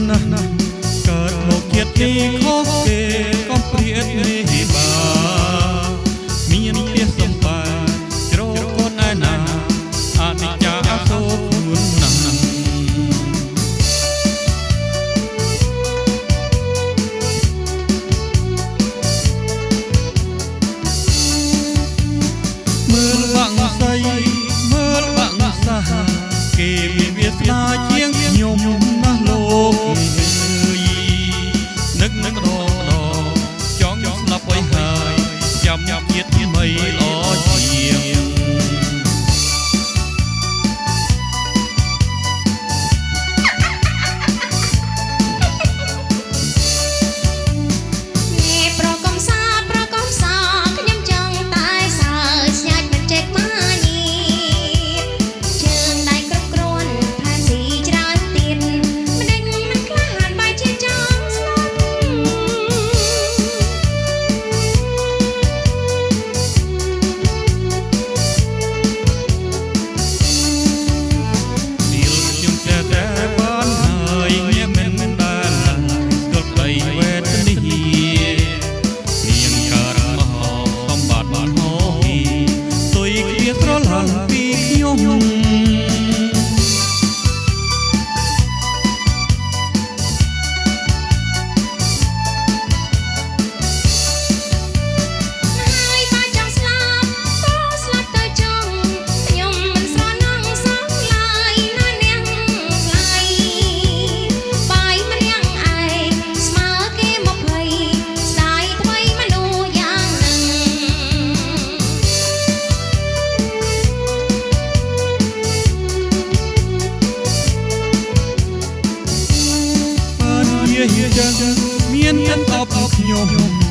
ណាស់កើតមកជាតិនេះខុសគេកំព្រាតនេះបាមានផ្ទះសំបាយជ្រកកូនឯណាអនិច្ចាសូរខ្លួនណាស់មើលបាំងស្អីមើលបាំងសាគេមានវាសនាជាងខ្ញុំណាស់លោកអើយនឹកម្ដងចង់ស្លាប់ឲ្យហើយចាំជាតិថ្មីល្អជាងមានចិត្តអបខ្ញុំ